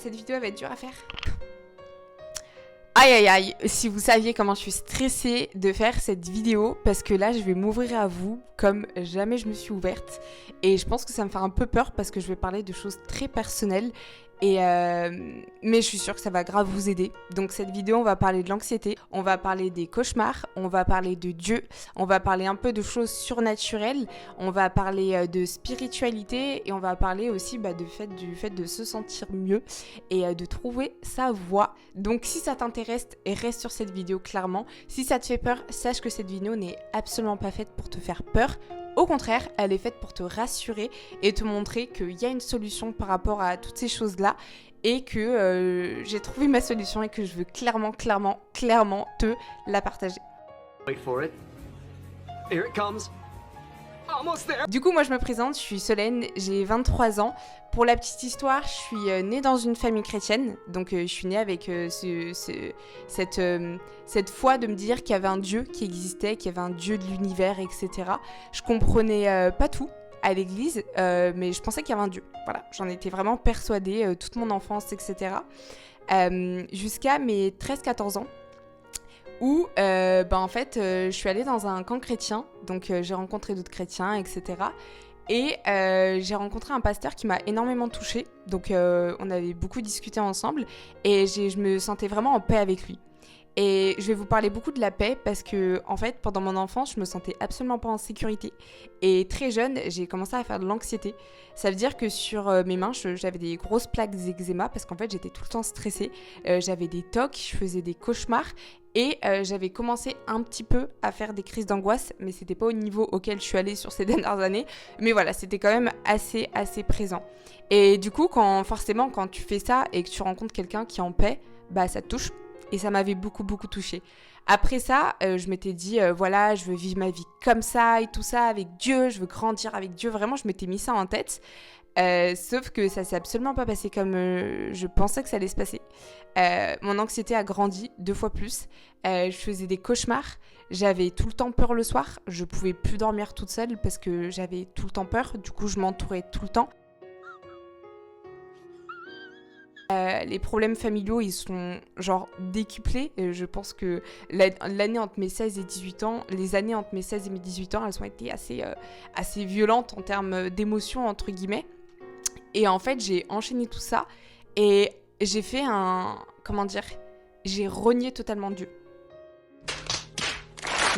cette vidéo elle va être dure à faire. Aïe aïe aïe, si vous saviez comment je suis stressée de faire cette vidéo, parce que là je vais m'ouvrir à vous comme jamais je me suis ouverte. Et je pense que ça me fait un peu peur parce que je vais parler de choses très personnelles. Mais je suis sûre que ça va grave vous aider. Donc cette vidéo, on va parler de l'anxiété, on va parler des cauchemars, on va parler de Dieu, on va parler un peu de choses surnaturelles, on va parler de spiritualité et on va parler aussi du fait de se sentir mieux et de trouver sa voie. Donc si ça t'intéresse, reste sur cette vidéo clairement. Si ça te fait peur, sache que cette vidéo n'est absolument pas faite pour te faire peur. Au contraire, elle est faite pour te rassurer et te montrer qu'il y a une solution par rapport à toutes ces choses-là et que j'ai trouvé ma solution et que je veux clairement te la partager. Wait for it. Here it comes. Almost there. Du coup, moi je me présente, je suis Solène, j'ai 23 ans. Pour la petite histoire, je suis née dans une famille chrétienne, donc je suis née avec cette foi de me dire qu'il y avait un Dieu qui existait, qu'il y avait un Dieu de l'univers, etc. Je comprenais pas tout à l'église, mais je pensais qu'il y avait un Dieu. Voilà, j'en étais vraiment persuadée toute mon enfance, etc. Jusqu'à mes 13-14 ans. Où en fait je suis allée dans un camp chrétien, donc j'ai rencontré d'autres chrétiens, etc. Et j'ai rencontré un pasteur qui m'a énormément touchée, donc on avait beaucoup discuté ensemble et je me sentais vraiment en paix avec lui. Et je vais vous parler beaucoup de la paix parce que, en fait, pendant mon enfance, je me sentais absolument pas en sécurité. Et très jeune, j'ai commencé à faire de l'anxiété. Ça veut dire que sur mes mains, j'avais des grosses plaques d'eczéma parce qu'en fait, j'étais tout le temps stressée. J'avais des tocs, je faisais des cauchemars. Et j'avais commencé un petit peu à faire des crises d'angoisse, mais c'était pas au niveau auquel je suis allée sur ces dernières années. Mais voilà, c'était quand même assez présent. Et du coup, quand tu fais ça et que tu rencontres quelqu'un qui est en paix, bah ça te touche. Et ça m'avait beaucoup touchée. Après ça, je m'étais dit, voilà, je veux vivre ma vie comme ça et tout ça avec Dieu, je veux grandir avec Dieu. Vraiment, je m'étais mis ça en tête. Sauf que ça s'est absolument pas passé comme je pensais que ça allait se passer. Mon anxiété a grandi 2 fois plus. Je faisais des cauchemars. J'avais tout le temps peur le soir. Je pouvais plus dormir toute seule parce que j'avais tout le temps peur. Du coup, je m'entourais tout le temps. Les problèmes familiaux, ils sont genre décuplés. Je pense que l'année entre mes 16 et 18 ans, les années entre mes 16 et mes 18 ans, elles ont été assez violentes en termes d'émotions, entre guillemets. Et en fait, j'ai enchaîné tout ça et j'ai fait j'ai renié totalement Dieu.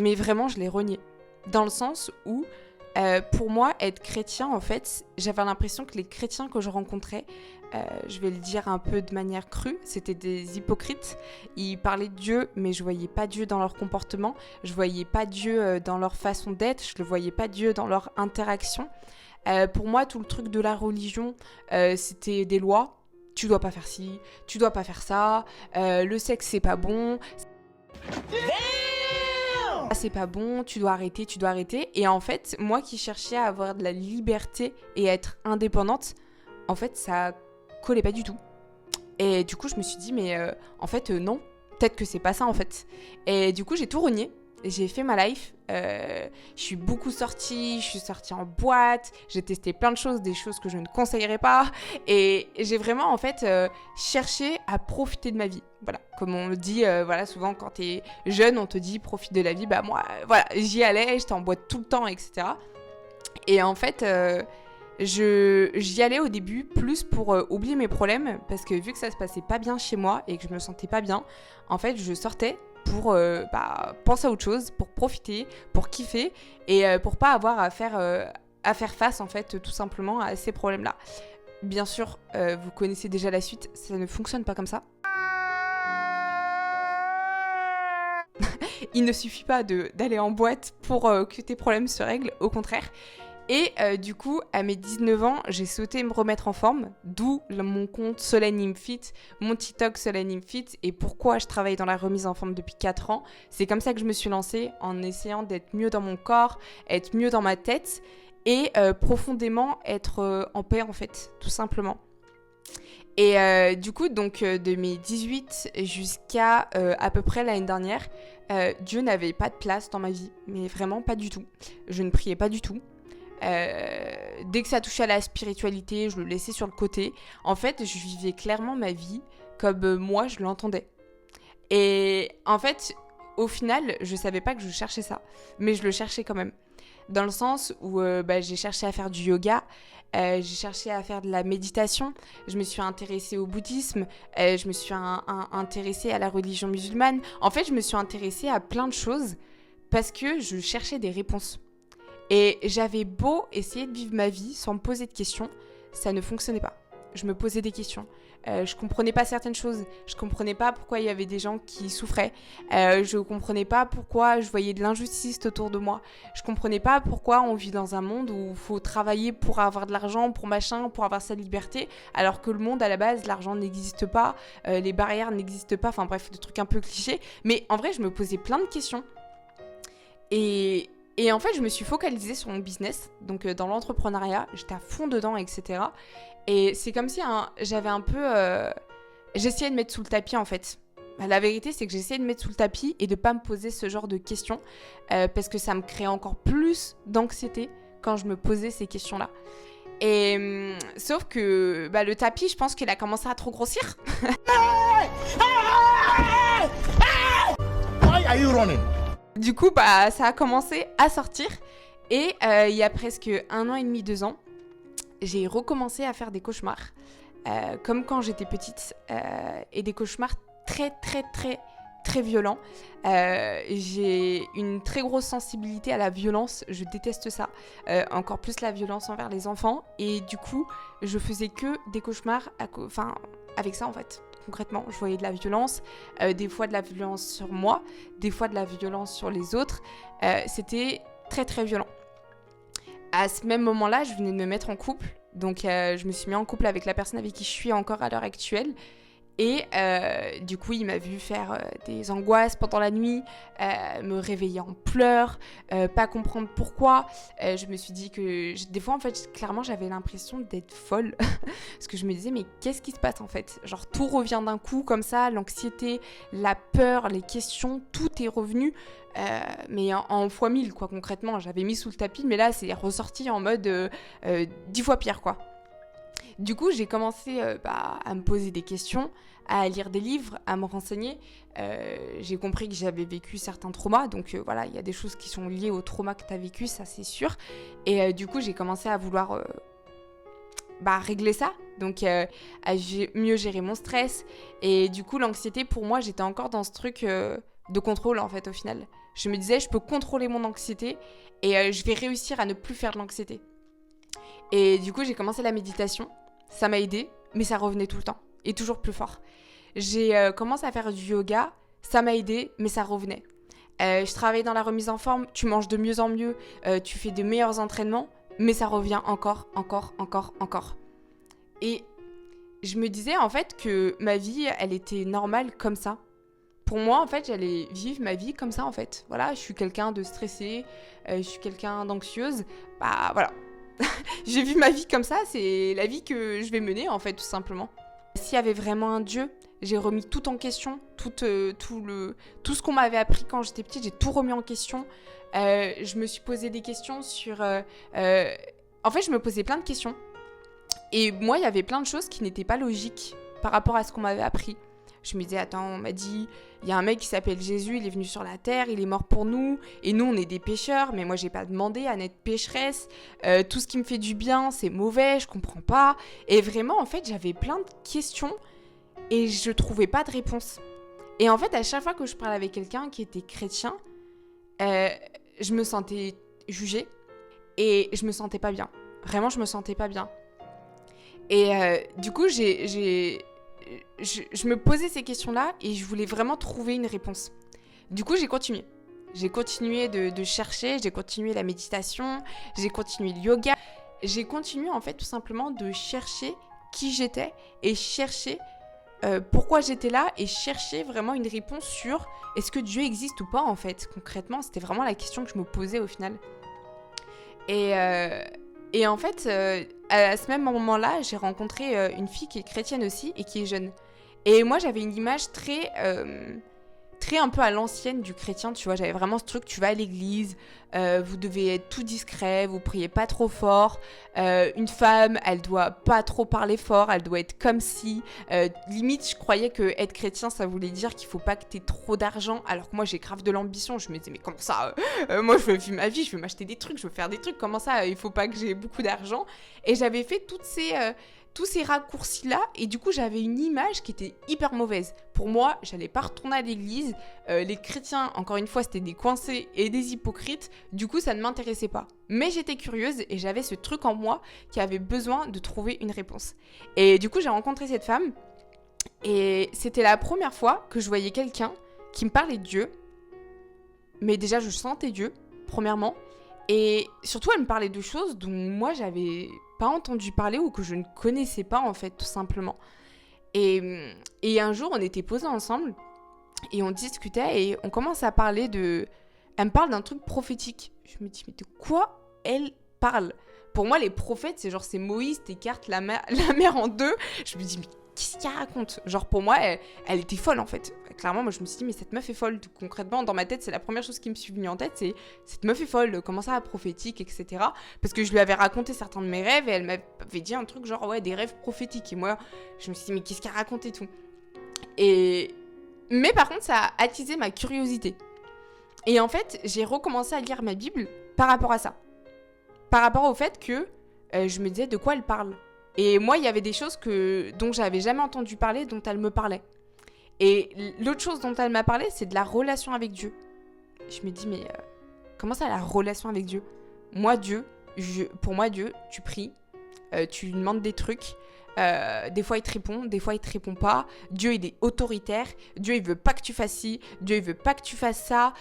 Mais vraiment, je l'ai renié. Dans le sens où, pour moi, être chrétien, en fait, j'avais l'impression que les chrétiens que je rencontrais, je vais le dire un peu de manière crue, c'était des hypocrites. Ils parlaient de Dieu, mais je voyais pas Dieu dans leur comportement. Je voyais pas Dieu dans leur façon d'être. Je ne voyais pas Dieu dans leur interaction. Pour moi, tout le truc de la religion, c'était des lois. Tu dois pas faire ci, tu dois pas faire ça. Le sexe, c'est pas bon. C'est pas bon, tu dois arrêter. Et en fait, moi qui cherchais à avoir de la liberté et à être indépendante, en fait, ça collait pas du tout. Et du coup, je me suis dit, mais en fait, non, peut-être que c'est pas ça, en fait. Et du coup, j'ai tout renié. J'ai fait ma life. Je suis beaucoup sortie, je suis sortie en boîte, j'ai testé plein de choses, des choses que je ne conseillerais pas. Et j'ai vraiment, en fait, cherché à profiter de ma vie. Voilà, comme on le dit, voilà, souvent quand t'es jeune, on te dit profite de la vie. Bah moi, voilà, j'y allais, j'étais en boîte tout le temps, etc. Et en fait, j'y allais au début plus pour oublier mes problèmes, parce que vu que ça se passait pas bien chez moi et que je me sentais pas bien, en fait, je sortais pour penser à autre chose, pour profiter, pour kiffer et pour pas avoir à faire face en fait tout simplement à ces problèmes-là. Bien sûr, vous connaissez déjà la suite, ça ne fonctionne pas comme ça. Il ne suffit pas d'aller en boîte pour que tes problèmes se règlent, au contraire. Et du coup, à mes 19 ans, j'ai souhaité me remettre en forme, d'où mon compte Solène Imfit, mon TikTok Solène Imfit, et pourquoi je travaille dans la remise en forme depuis 4 ans. C'est comme ça que je me suis lancée, en essayant d'être mieux dans mon corps, être mieux dans ma tête, et profondément être en paix en fait, tout simplement. Et du coup, donc de mes 18 jusqu'à à peu près l'année dernière, Dieu n'avait pas de place dans ma vie, mais vraiment pas du tout. Je ne priais pas du tout. Dès que ça touchait à la spiritualité, je le laissais sur le côté. En fait, je vivais clairement ma vie comme moi, je l'entendais. Et en fait, au final, je savais pas que je cherchais ça, mais je le cherchais quand même. Dans le sens où j'ai cherché à faire du yoga, j'ai cherché à faire de la méditation, je me suis intéressée au bouddhisme, je me suis intéressée à la religion musulmane. En fait, je me suis intéressée à plein de choses parce que je cherchais des réponses. Et j'avais beau essayer de vivre ma vie sans me poser de questions, ça ne fonctionnait pas. Je me posais des questions. Je comprenais pas certaines choses. Je comprenais pas pourquoi il y avait des gens qui souffraient. Je comprenais pas pourquoi je voyais de l'injustice autour de moi. Je comprenais pas pourquoi on vit dans un monde où il faut travailler pour avoir de l'argent, pour machin, pour avoir sa liberté, alors que le monde, à la base, l'argent n'existe pas, les barrières n'existent pas, enfin bref, des trucs un peu clichés. Mais en vrai, je me posais plein de questions. Et en fait, je me suis focalisée sur mon business, donc dans l'entrepreneuriat, j'étais à fond dedans, etc. Et c'est comme si j'avais un peu... j'essayais de mettre sous le tapis, en fait. La vérité, c'est que j'essayais de mettre sous le tapis et de pas me poser ce genre de questions, parce que ça me créait encore plus d'anxiété quand je me posais ces questions-là. Et sauf que le tapis, je pense qu'il a commencé à trop grossir. Why are you running? Du coup, ça a commencé à sortir. Et il y a presque 1 an et demi, 2 ans, j'ai recommencé à faire des cauchemars. Comme quand j'étais petite. Et des cauchemars très, très, très, très violents. J'ai une très grosse sensibilité à la violence. Je déteste ça. Encore plus la violence envers les enfants. Et du coup, je faisais que des cauchemars avec ça, en fait. Concrètement, je voyais de la violence, des fois de la violence sur moi, des fois de la violence sur les autres. C'était très très violent. À ce même moment-là, je venais de me mettre en couple. Donc je me suis mis en couple avec la personne avec qui je suis encore à l'heure actuelle. Et du coup, il m'a vu faire des angoisses pendant la nuit, me réveiller en pleurs, pas comprendre pourquoi. Je me suis dit que des fois, en fait, clairement, j'avais l'impression d'être folle. Parce que je me disais, mais qu'est-ce qui se passe en fait? Genre, tout revient d'un coup comme ça, l'anxiété, la peur, les questions, tout est revenu. Mais en fois 1000, quoi, concrètement. J'avais mis sous le tapis, mais là, c'est ressorti en mode 10 fois pire, quoi. Du coup, j'ai commencé à me poser des questions, à lire des livres, à me renseigner. J'ai compris que j'avais vécu certains traumas. Donc voilà, il y a des choses qui sont liées au trauma que tu as vécu, ça c'est sûr. Et du coup, j'ai commencé à vouloir régler ça. Donc à mieux gérer mon stress. Et du coup, l'anxiété, pour moi, j'étais encore dans ce truc de contrôle en fait au final. Je me disais, je peux contrôler mon anxiété et je vais réussir à ne plus faire de l'anxiété. Et du coup, j'ai commencé la méditation. Ça m'a aidée, mais ça revenait tout le temps. Et toujours plus fort. J'ai commencé à faire du yoga. Ça m'a aidée, mais ça revenait. Je travaillais dans la remise en forme. Tu manges de mieux en mieux. Tu fais de meilleurs entraînements. Mais ça revient encore. Et je me disais en fait que ma vie, elle était normale comme ça. Pour moi, en fait, j'allais vivre ma vie comme ça, en fait. Voilà, je suis quelqu'un de stressé. Je suis quelqu'un d'anxieuse. Voilà. J'ai vu ma vie comme ça, c'est la vie que je vais mener en fait tout simplement. S'il y avait vraiment un Dieu, j'ai remis tout en question, tout ce qu'on m'avait appris quand j'étais petite, j'ai tout remis en question. Je me suis posé des questions sur... En fait, je me posais plein de questions. Et moi, il y avait plein de choses qui n'étaient pas logiques par rapport à ce qu'on m'avait appris. Je me disais, attends, on m'a dit, il y a un mec qui s'appelle Jésus, il est venu sur la terre, il est mort pour nous, et nous, on est des pécheurs, mais moi, j'ai pas demandé à n'être pécheresse. Tout ce qui me fait du bien, c'est mauvais, je comprends pas. Et vraiment, en fait, j'avais plein de questions et je trouvais pas de réponse. Et en fait, à chaque fois que je parlais avec quelqu'un qui était chrétien, je me sentais jugée et je me sentais pas bien. Vraiment, je me sentais pas bien. Et du coup, je me posais ces questions-là et je voulais vraiment trouver une réponse. Du coup, j'ai continué. J'ai continué de chercher, j'ai continué la méditation, j'ai continué le yoga. J'ai continué en fait tout simplement de chercher qui j'étais et chercher pourquoi j'étais là et chercher vraiment une réponse sur est-ce que Dieu existe ou pas en fait. Concrètement, c'était vraiment la question que je me posais au final. Et en fait, à ce même moment-là, j'ai rencontré une fille qui est chrétienne aussi et qui est jeune. Et moi, j'avais une image très très un peu à l'ancienne du chrétien, tu vois. J'avais vraiment ce truc, tu vas à l'église, vous devez être tout discret, vous priez pas trop fort. Une femme, elle doit pas trop parler fort, elle doit être comme si. Limite, je croyais que être chrétien, ça voulait dire qu'il faut pas que t'aies trop d'argent, alors que moi, j'ai grave de l'ambition. Je me disais, mais comment ça moi, je veux vivre ma vie, je veux m'acheter des trucs, je veux faire des trucs. Comment ça, il faut pas que j'ai beaucoup d'argent? Et j'avais fait tous ces raccourcis-là, et du coup, j'avais une image qui était hyper mauvaise. Pour moi, j'allais pas retourner à l'église. Les chrétiens, encore une fois, c'était des coincés et des hypocrites. Du coup, ça ne m'intéressait pas. Mais j'étais curieuse et j'avais ce truc en moi qui avait besoin de trouver une réponse. Et du coup, j'ai rencontré cette femme, et c'était la première fois que je voyais quelqu'un qui me parlait de Dieu. Mais déjà, je sentais Dieu, premièrement. Et surtout, elle me parlait de choses dont moi, j'avais pas entendu parler ou que je ne connaissais pas, en fait, tout simplement. Et un jour, on était posés ensemble et on discutait et on commence à parler de... Elle me parle d'un truc prophétique. Je me dis, mais de quoi elle parle? Pour moi, les prophètes, c'est genre, c'est Moïse, t'écartes la mer en deux. Je me dis, mais qu'est-ce qu'elle raconte? Genre, pour moi, elle était folle, en fait. Clairement, moi, je me suis dit, mais cette meuf est folle. Concrètement, dans ma tête, c'est la première chose qui me suis venue en tête, c'est cette meuf est folle, comment ça, prophétique, etc. Parce que je lui avais raconté certains de mes rêves et elle m'avait dit un truc genre, ouais, des rêves prophétiques. Et moi, je me suis dit, mais qu'est-ce qu'elle raconte et tout. Mais par contre, ça a attisé ma curiosité. Et en fait, j'ai recommencé à lire ma Bible par rapport à ça. Par rapport au fait que je me disais de quoi elle parle. Et moi, il y avait des choses dont j'avais jamais entendu parler, dont elle me parlait. Et l'autre chose dont elle m'a parlé, c'est de la relation avec Dieu. Je me dis, mais comment ça, la relation avec Dieu? Moi, pour moi, Dieu, tu pries, tu lui demandes des trucs. Des fois il te répond, des fois il te répond pas. Dieu il est autoritaire, Dieu il veut pas que tu fasses ci, Dieu il veut pas que tu fasses ça.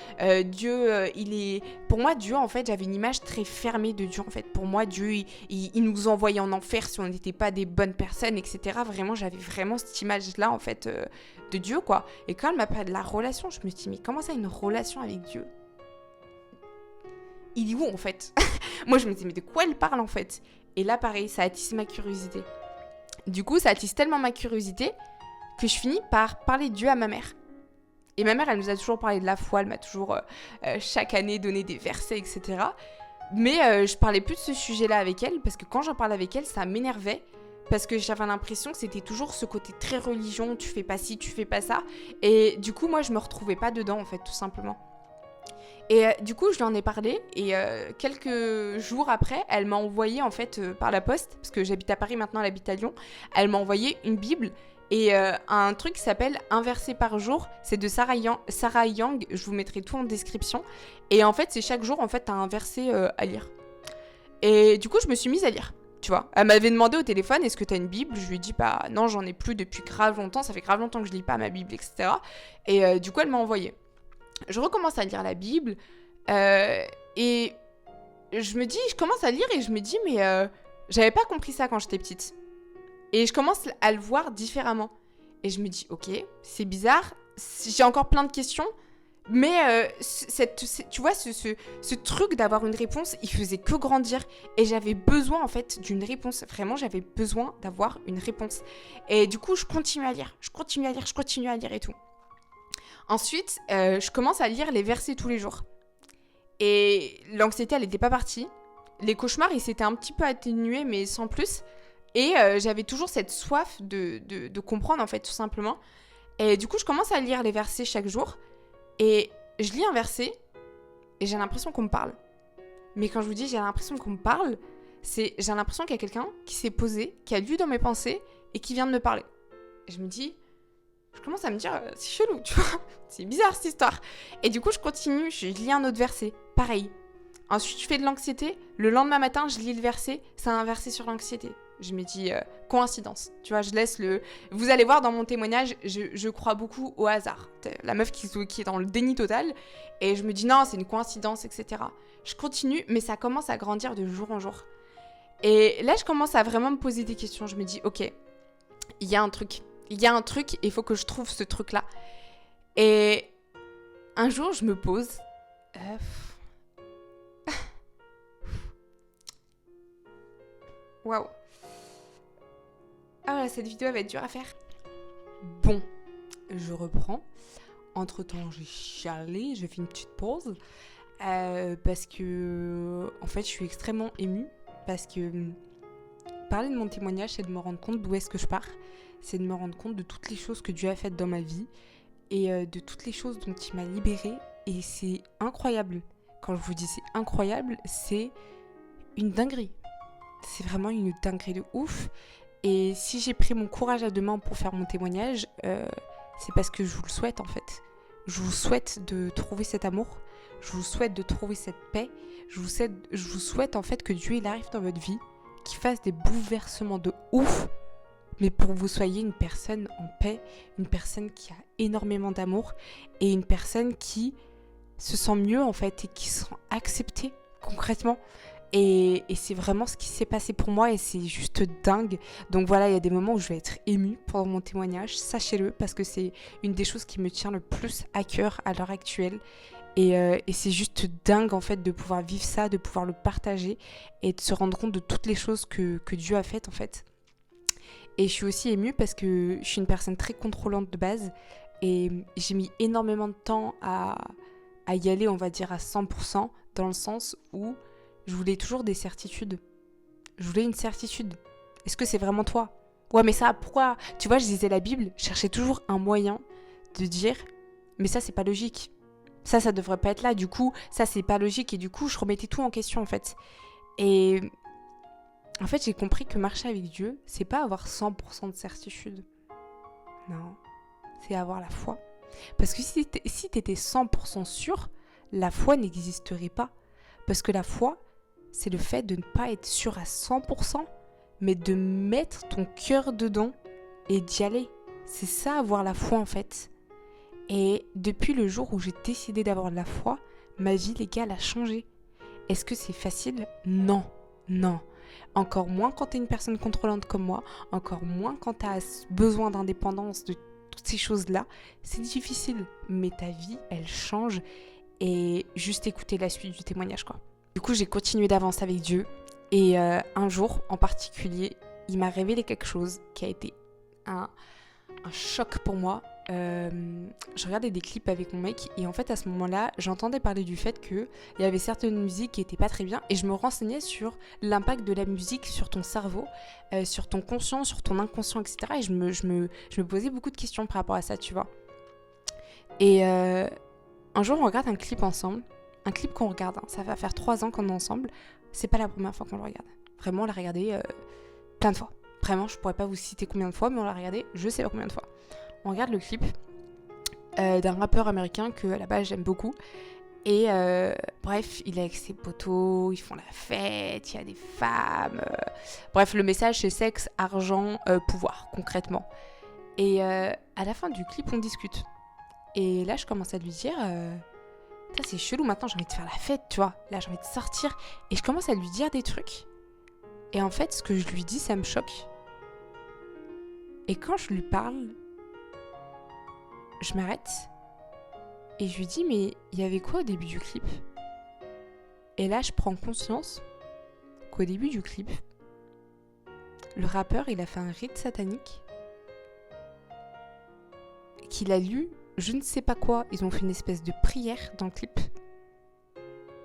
Pour moi Dieu en fait, j'avais une image très fermée de Dieu en fait. Pour moi Dieu il nous envoyait en enfer si on n'était pas des bonnes personnes, etc. Vraiment j'avais vraiment cette image là en fait de Dieu quoi. Et quand elle m'a parlé de la relation, je me suis dit mais comment ça une relation avec Dieu? Il est où en fait? Moi je me disais mais de quoi elle parle en fait? Et là pareil, ça a attisé ma curiosité. Du coup, ça attise tellement ma curiosité que je finis par parler de Dieu à ma mère. Et ma mère, elle nous a toujours parlé de la foi, elle m'a toujours chaque année donné des versets, etc. Mais je parlais plus de ce sujet-là avec elle, parce que quand j'en parlais avec elle, ça m'énervait, parce que j'avais l'impression que c'était toujours ce côté très religion, tu fais pas ci, tu fais pas ça. Et du coup, moi, je me retrouvais pas dedans, en fait, tout simplement. Et du coup, je lui en ai parlé et quelques jours après, elle m'a envoyé en fait par la poste, parce que j'habite à Paris maintenant, elle habite à Lyon, elle m'a envoyé une Bible et un truc qui s'appelle Un verset par jour, c'est de Sarah Young, je vous mettrai tout en description. Et en fait, c'est chaque jour, en fait, t'as un verset à lire. Et du coup, je me suis mise à lire. Tu vois, elle m'avait demandé au téléphone, est-ce que t'as une Bible? Je lui ai dit, bah non, j'en ai plus depuis grave longtemps, ça fait grave longtemps que je lis pas ma Bible, etc. Et du coup, elle m'a envoyé. Je recommence à lire la Bible et je commence à lire et je me dis mais j'avais pas compris ça quand j'étais petite. Et je commence à le voir différemment. Et je me dis ok, c'est bizarre, j'ai encore plein de questions, mais tu vois ce truc d'avoir une réponse, il faisait que grandir et j'avais besoin en fait d'une réponse. Vraiment, j'avais besoin d'avoir une réponse. Et du coup, je continue à lire et tout. Ensuite, je commence à lire les versets tous les jours. Et l'anxiété, elle n'était pas partie. Les cauchemars, ils s'étaient un petit peu atténués, mais sans plus. Et j'avais toujours cette soif de comprendre, en fait, tout simplement. Et du coup, je commence à lire les versets chaque jour. Et je lis un verset, et j'ai l'impression qu'on me parle. Mais quand je vous dis j'ai l'impression qu'on me parle, j'ai l'impression qu'il y a quelqu'un qui s'est posé, qui a lu dans mes pensées, et qui vient de me parler. Et je me dis... Je commence à me dire, c'est chelou, tu vois. C'est bizarre cette histoire. Et du coup, je continue, je lis un autre verset. Pareil. Ensuite, je fais de l'anxiété. Le lendemain matin, je lis le verset. C'est un verset sur l'anxiété. Je me dis, coïncidence. Tu vois, je laisse le... Vous allez voir dans mon témoignage, je crois beaucoup au hasard. La meuf qui est dans le déni total. Et je me dis, non, c'est une coïncidence, etc. Je continue, mais ça commence à grandir de jour en jour. Et là, je commence à vraiment me poser des questions. Je me dis, ok, il y a un truc. Il y a un truc, il faut que je trouve ce truc-là. Et un jour, je me pose. Waouh. Ah, cette vidéo va être dure à faire. Bon, je reprends. Entre-temps, j'ai chialé, j'ai fait une petite pause. Parce que, en fait, je suis extrêmement émue. Parce que parler de mon témoignage, c'est de me rendre compte d'où est-ce que je pars. C'est de me rendre compte de toutes les choses que Dieu a faites dans ma vie. Et de toutes les choses dont il m'a libérée. Et c'est incroyable. Quand je vous dis c'est incroyable, c'est une dinguerie. C'est vraiment une dinguerie de ouf. Et si j'ai pris mon courage à deux mains pour faire mon témoignage, c'est parce que je vous le souhaite en fait. Je vous souhaite de trouver cet amour. Je vous souhaite de trouver cette paix. Je vous souhaite en fait que Dieu il arrive dans votre vie, qu'il fasse des bouleversements de ouf, mais pour que vous soyez une personne en paix, une personne qui a énormément d'amour et une personne qui se sent mieux en fait et qui se sent acceptée concrètement. Et c'est vraiment ce qui s'est passé pour moi et c'est juste dingue. Donc voilà, il y a des moments où je vais être émue pendant mon témoignage, sachez-le, parce que c'est une des choses qui me tient le plus à cœur à l'heure actuelle. Et c'est juste dingue en fait de pouvoir vivre ça, de pouvoir le partager et de se rendre compte de toutes les choses que Dieu a faites en fait. Et je suis aussi émue parce que je suis une personne très contrôlante de base et j'ai mis énormément de temps à y aller, on va dire à 100%, dans le sens où je voulais toujours des certitudes. Je voulais une certitude. Est-ce que c'est vraiment toi ? Ouais, mais ça, pourquoi ? Tu vois, je lisais la Bible, je cherchais toujours un moyen de dire « Mais ça, c'est pas logique. Ça devrait pas être là. Du coup, ça, c'est pas logique. » Et du coup, je remettais tout en question, en fait. Et en fait, j'ai compris que marcher avec Dieu, c'est pas avoir 100% de certitude. Non, c'est avoir la foi. Parce que si t'étais 100% sûr, la foi n'existerait pas. Parce que la foi, c'est le fait de ne pas être sûr à 100%, mais de mettre ton cœur dedans et d'y aller. C'est ça, avoir la foi en fait. Et depuis le jour où j'ai décidé d'avoir de la foi, ma vie, les gars, elle a changé. Est-ce que c'est facile ? Non, non. Encore moins quand t'es une personne contrôlante comme moi, encore moins quand t'as besoin d'indépendance, de toutes ces choses-là. C'est difficile, mais ta vie, elle change. Et juste écouter la suite du témoignage, quoi. Du coup, j'ai continué d'avancer avec Dieu. Et un jour, en particulier, il m'a révélé quelque chose qui a été un choc pour moi. Je regardais des clips avec mon mec et en fait à ce moment-là j'entendais parler du fait qu'il y avait certaines musiques qui étaient pas très bien et je me renseignais sur l'impact de la musique sur ton cerveau, sur ton conscient, sur ton inconscient, etc. Et je me posais beaucoup de questions par rapport à ça, tu vois. Et un jour on regarde un clip ensemble, un clip qu'on regarde, hein. Ça va faire 3 ans qu'on est ensemble, c'est pas la première fois qu'on le regarde. Vraiment on l'a regardé plein de fois. Vraiment je pourrais pas vous citer combien de fois, mais on l'a regardé je sais pas combien de fois. On regarde le clip d'un rappeur américain que à la base j'aime beaucoup. Et bref, il est avec ses potos, ils font la fête, il y a des femmes. Bref, le message c'est sexe, argent, pouvoir, concrètement. Et à la fin du clip, on discute. Et là, je commence à lui dire c'est chelou, maintenant j'ai envie de faire la fête, tu vois. Là, j'ai envie de sortir. Et je commence à lui dire des trucs. Et en fait, ce que je lui dis, ça me choque. Et quand je lui parle, je m'arrête et je lui dis mais il y avait quoi au début du clip ? Et là je prends conscience qu'au début du clip, le rappeur il a fait un rite satanique, qu'il a lu je ne sais pas quoi, ils ont fait une espèce de prière dans le clip.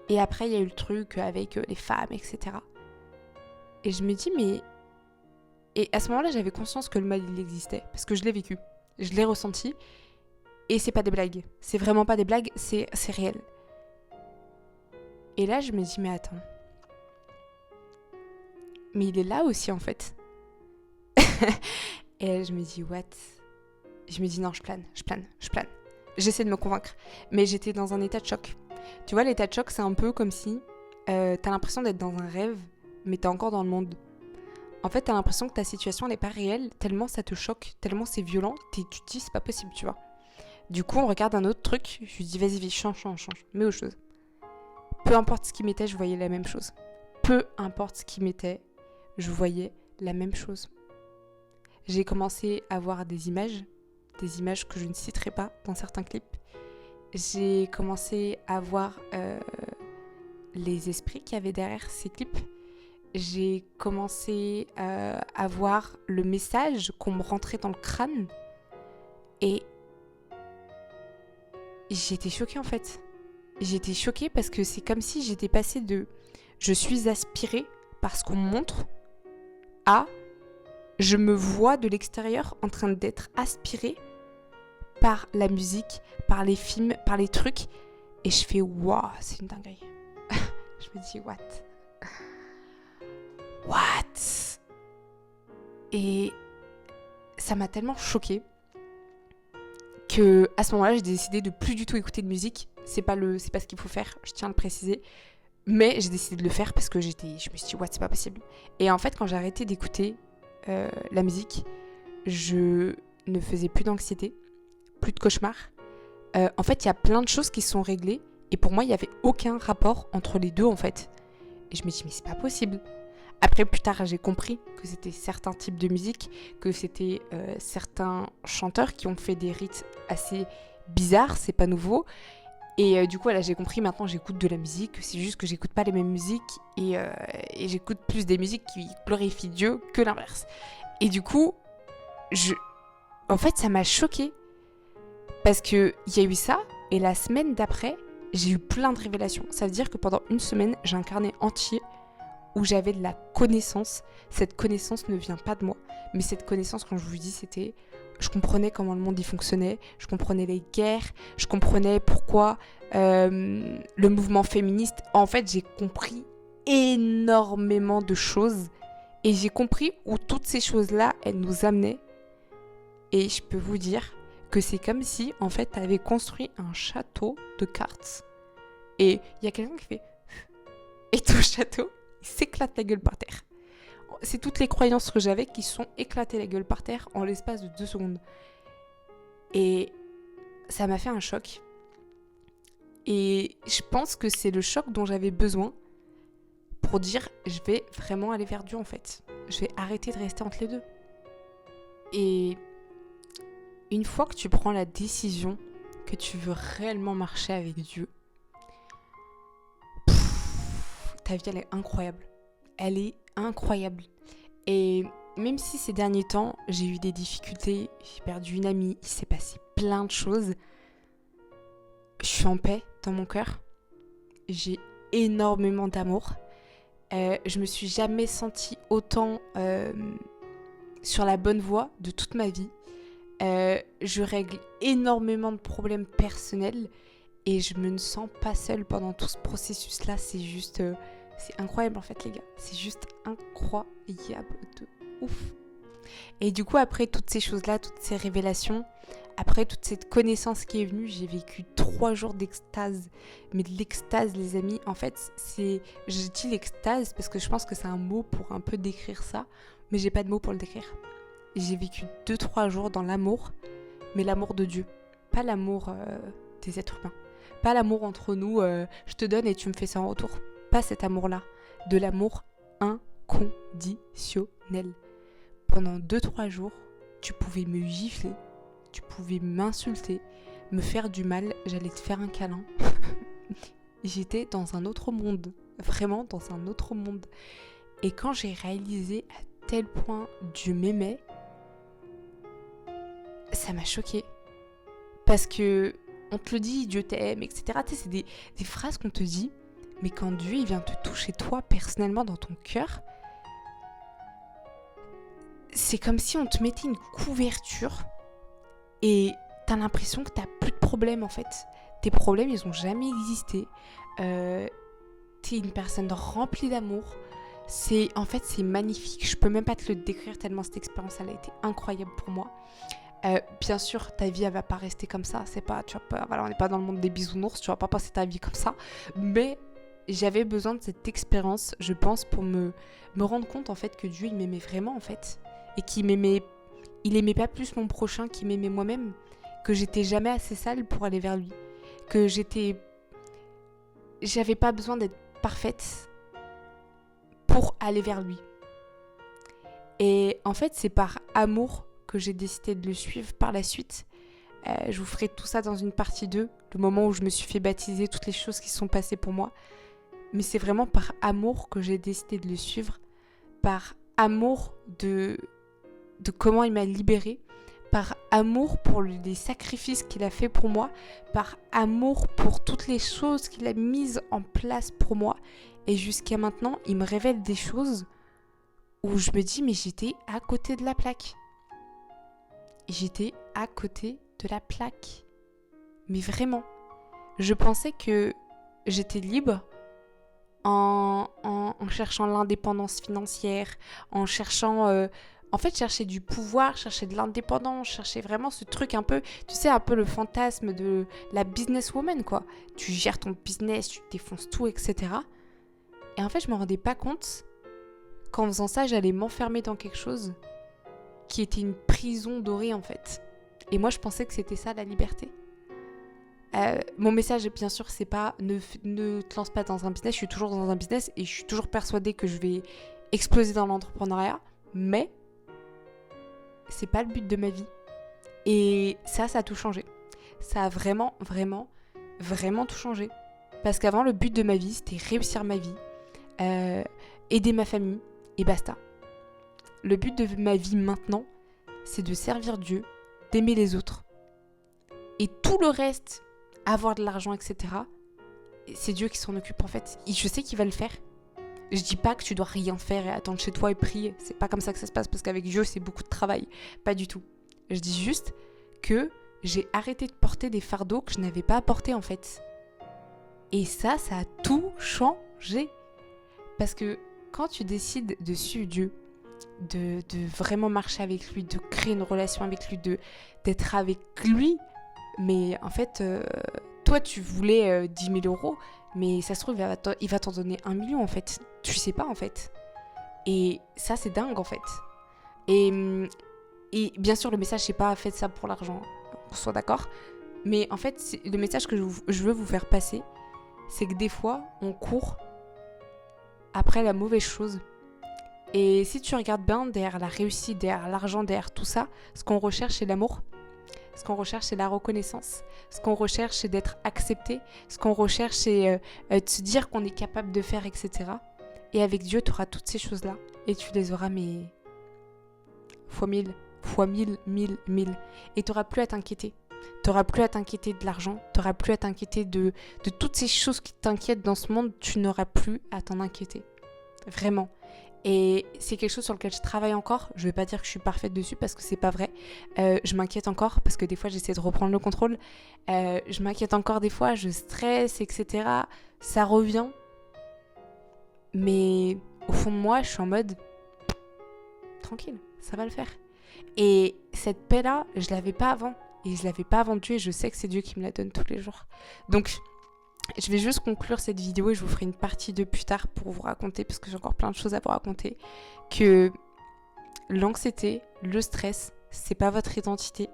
Et après il y a eu le truc avec les femmes, etc. Et je me dis mais... Et à ce moment-là j'avais conscience que le mal il existait, parce que je l'ai vécu, je l'ai ressenti. Et c'est pas des blagues, c'est vraiment pas des blagues, c'est réel. Et là, je me dis, mais attends. Mais il est là aussi, en fait. Et là, je me dis, what ? Je me dis, non, je plane. J'essaie de me convaincre. Mais j'étais dans un état de choc. Tu vois, l'état de choc, c'est un peu comme si t'as l'impression d'être dans un rêve, mais t'es encore dans le monde. En fait, t'as l'impression que ta situation n'est pas réelle, tellement ça te choque, tellement c'est violent, tu te dis, c'est pas possible, tu vois. Du coup, on regarde un autre truc. Je lui dis, vas-y, change. Mets autre chose. Peu importe ce qui m'était, je voyais la même chose. Peu importe ce qui m'était, je voyais la même chose. J'ai commencé à voir des images que je ne citerai pas dans certains clips. J'ai commencé à voir les esprits qu'il y avait derrière ces clips. J'ai commencé à voir le message qu'on me rentrait dans le crâne. Et j'étais choquée en fait. J'étais choquée parce que c'est comme si j'étais passée de je suis aspirée par ce qu'on me montre à je me vois de l'extérieur en train d'être aspirée par la musique, par les films, par les trucs. Et je fais waouh, c'est une dinguerie. Je me dis what? What? Et ça m'a tellement choquée que à ce moment-là, j'ai décidé de plus du tout écouter de musique. C'est pas ce qu'il faut faire, je tiens à le préciser. Mais j'ai décidé de le faire parce que je me suis dit what, c'est pas possible. Et en fait, quand j'ai arrêté d'écouter la musique, je ne faisais plus d'anxiété, plus de cauchemars. En fait, il y a plein de choses qui sont réglées. Et pour moi, il n'y avait aucun rapport entre les deux, en fait. Et je me dis, mais c'est pas possible. Après, plus tard, j'ai compris que c'était certains types de musique, que c'était certains chanteurs qui ont fait des rythmes assez bizarres, c'est pas nouveau. Et du coup, voilà, j'ai compris, maintenant j'écoute de la musique, c'est juste que j'écoute pas les mêmes musiques et j'écoute plus des musiques qui glorifient Dieu que l'inverse. Et du coup, en fait, ça m'a choquée parce qu'il y a eu ça et la semaine d'après, j'ai eu plein de révélations. Ça veut dire que pendant une semaine, j'ai un carnet entier où j'avais de la connaissance. Cette connaissance ne vient pas de moi, mais cette connaissance, quand je vous dis, c'était... Je comprenais comment le monde y fonctionnait, je comprenais les guerres, je comprenais pourquoi le mouvement féministe... En fait, j'ai compris énormément de choses et j'ai compris où toutes ces choses-là, elles nous amenaient. Et je peux vous dire que c'est comme si, en fait, tu avais construit un château de cartes. Et il y a quelqu'un qui fait... Et ton château, il s'éclate la gueule par terre. C'est toutes les croyances que j'avais qui sont éclatées la gueule par terre en l'espace de 2 secondes. Et ça m'a fait un choc. Et je pense que c'est le choc dont j'avais besoin pour dire je vais vraiment aller vers Dieu en fait. Je vais arrêter de rester entre les deux. Et une fois que tu prends la décision que tu veux réellement marcher avec Dieu, ta vie elle est incroyable. Elle est incroyable. Et même si ces derniers temps, j'ai eu des difficultés, j'ai perdu une amie, il s'est passé plein de choses, je suis en paix dans mon cœur. J'ai énormément d'amour. Je me suis jamais sentie autant sur la bonne voie de toute ma vie. Je règle énormément de problèmes personnels et je me sens pas seule pendant tout ce processus-là. C'est juste... c'est incroyable en fait les gars. C'est juste incroyable de ouf. Et du coup après toutes ces choses-là, toutes ces révélations, après toute cette connaissance qui est venue, j'ai vécu 3 jours d'extase. Mais de l'extase les amis, en fait je dis l'extase parce que je pense que c'est un mot pour un peu décrire ça. Mais j'ai pas de mots pour le décrire. J'ai vécu 2-3 jours dans l'amour, mais l'amour de Dieu. Pas l'amour des êtres humains. Pas l'amour entre nous, je te donne et tu me fais ça en retour. Pas cet amour-là, de l'amour inconditionnel. Pendant 2-3 jours, tu pouvais me gifler, tu pouvais m'insulter, me faire du mal, j'allais te faire un câlin. J'étais dans un autre monde, vraiment dans un autre monde. Et quand j'ai réalisé à tel point Dieu m'aimait, ça m'a choquée. Parce que on te le dit, Dieu t'aime, etc. Tu sais, c'est des phrases qu'on te dit. Mais quand Dieu il vient te toucher toi personnellement dans ton cœur, c'est comme si on te mettait une couverture et t'as l'impression que t'as plus de problèmes en fait. Tes problèmes ils ont jamais existé. T'es une personne remplie d'amour. C'est magnifique. Je peux même pas te le décrire tellement cette expérience elle a été incroyable pour moi. Bien sûr, ta vie elle va pas rester comme ça. C'est pas, tu vois pas, voilà, on n'est pas dans le monde des bisounours. Tu vas pas passer ta vie comme ça. Mais j'avais besoin de cette expérience, je pense, pour me rendre compte en fait que Dieu il m'aimait vraiment en fait et qu'il m'aimait. Il aimait pas plus mon prochain qu'il m'aimait moi-même. Que j'étais jamais assez sale pour aller vers lui. Que j'avais pas besoin d'être parfaite pour aller vers lui. Et en fait, c'est par amour que j'ai décidé de le suivre par la suite. Je vous ferai tout ça dans une partie 2, le moment où je me suis fait baptiser, toutes les choses qui se sont passées pour moi. Mais c'est vraiment par amour que j'ai décidé de le suivre, par amour de comment il m'a libérée, par amour pour les sacrifices qu'il a fait pour moi, par amour pour toutes les choses qu'il a mises en place pour moi. Et jusqu'à maintenant, il me révèle des choses où je me dis, mais j'étais à côté de la plaque. J'étais à côté de la plaque. Mais vraiment, je pensais que j'étais libre en cherchant l'indépendance financière, en cherchant... En fait, chercher du pouvoir, chercher de l'indépendance, chercher vraiment ce truc un peu, tu sais, un peu le fantasme de la businesswoman, quoi. Tu gères ton business, tu défonces tout, etc. Et en fait, je me rendais pas compte qu'en faisant ça, j'allais m'enfermer dans quelque chose qui était une prison dorée, en fait. Et moi, je pensais que c'était ça, la liberté. Mon message, bien sûr, c'est pas ne te lance pas dans un business. Je suis toujours dans un business et je suis toujours persuadée que je vais exploser dans l'entrepreneuriat. Mais c'est pas le but de ma vie. Et ça a tout changé. Ça a vraiment, vraiment, vraiment tout changé. Parce qu'avant, le but de ma vie, c'était réussir ma vie, aider ma famille, et basta. Le but de ma vie maintenant, c'est de servir Dieu, d'aimer les autres. Et tout le reste, avoir de l'argent, etc., c'est Dieu qui s'en occupe en fait. Et je sais qu'il va le faire. Je dis pas que tu dois rien faire et attendre chez toi et prier. C'est pas comme ça que ça se passe parce qu'avec Dieu, c'est beaucoup de travail. Pas du tout. Je dis juste que j'ai arrêté de porter des fardeaux que je n'avais pas à porter en fait. Et ça a tout changé. Parce que quand tu décides de suivre Dieu, de vraiment marcher avec lui, de créer une relation avec lui, d'être avec lui, mais en fait, toi tu voulais 10 000 euros, mais ça se trouve, il va t'en donner 1 million en fait. Tu sais pas en fait. Et ça, c'est dingue en fait. Et bien sûr, le message, c'est pas faites ça pour l'argent, qu'on soit d'accord. Mais en fait, le message que je veux vous faire passer, c'est que des fois, on court après la mauvaise chose. Et si tu regardes bien derrière la réussite, derrière l'argent, derrière tout ça, ce qu'on recherche, c'est l'amour. Ce qu'on recherche, c'est la reconnaissance. Ce qu'on recherche, c'est d'être accepté. Ce qu'on recherche, c'est de se dire qu'on est capable de faire, etc. Et avec Dieu, tu auras toutes ces choses-là. Et tu les auras, mais fois 1000, fois 1000, 1000, 1000. Et tu n'auras plus à t'inquiéter. Tu n'auras plus à t'inquiéter de l'argent. Tu n'auras plus à t'inquiéter de toutes ces choses qui t'inquiètent dans ce monde. Tu n'auras plus à t'en inquiéter. Vraiment. Et c'est quelque chose sur lequel je travaille encore. Je vais pas dire que je suis parfaite dessus parce que c'est pas vrai. Je m'inquiète encore parce que des fois j'essaie de reprendre le contrôle. Je m'inquiète encore des fois, je stresse, etc. Ça revient. Mais au fond de moi, je suis en mode tranquille, ça va le faire. Et cette paix-là, je l'avais pas avant. Et je l'avais pas avant Dieu et je sais que c'est Dieu qui me la donne tous les jours. Donc je vais juste conclure cette vidéo et je vous ferai une partie 2 plus tard pour vous raconter, parce que j'ai encore plein de choses à vous raconter, que l'anxiété, le stress, c'est pas votre identité.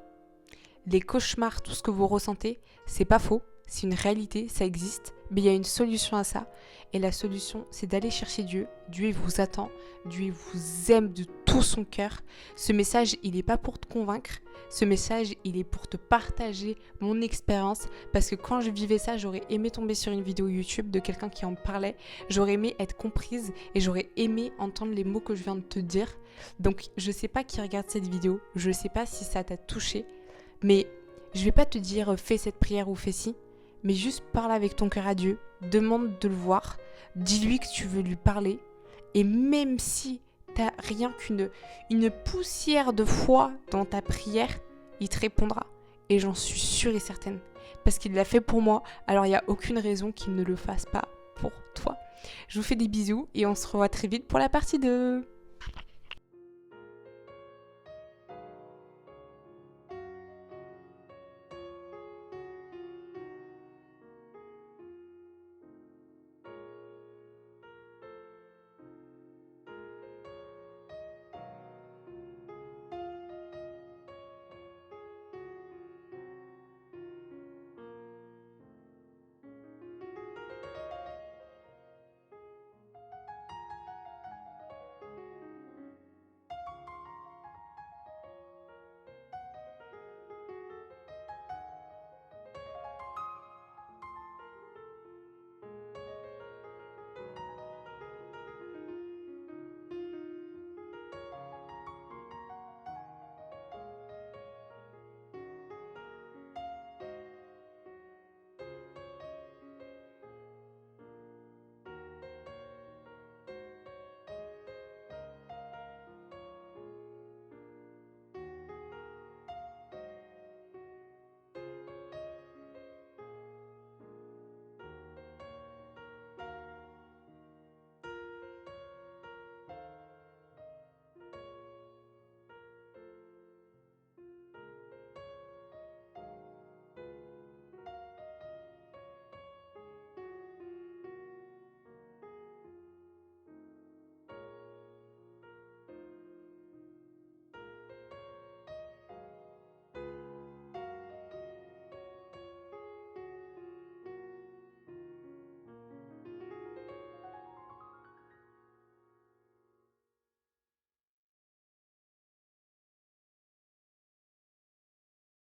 Les cauchemars, tout ce que vous ressentez, c'est pas faux, c'est une réalité, ça existe, mais il y a une solution à ça. Et la solution, c'est d'aller chercher Dieu. Dieu, il vous attend, Dieu, il vous aime de tout son cœur. Ce message, il n'est pas pour te convaincre. Ce message, il est pour te partager mon expérience, parce que quand je vivais ça, j'aurais aimé tomber sur une vidéo YouTube de quelqu'un qui en parlait. J'aurais aimé être comprise et j'aurais aimé entendre les mots que je viens de te dire. Donc, je sais pas qui regarde cette vidéo, je sais pas si ça t'a touché, mais je vais pas te dire fais cette prière ou fais ci, mais juste parle avec ton cœur à Dieu, demande de le voir, dis-lui que tu veux lui parler, et même si t'as rien qu'une poussière de foi dans ta prière, il te répondra. Et j'en suis sûre et certaine. Parce qu'il l'a fait pour moi, alors il n'y a aucune raison qu'il ne le fasse pas pour toi. Je vous fais des bisous et on se revoit très vite pour la partie 2.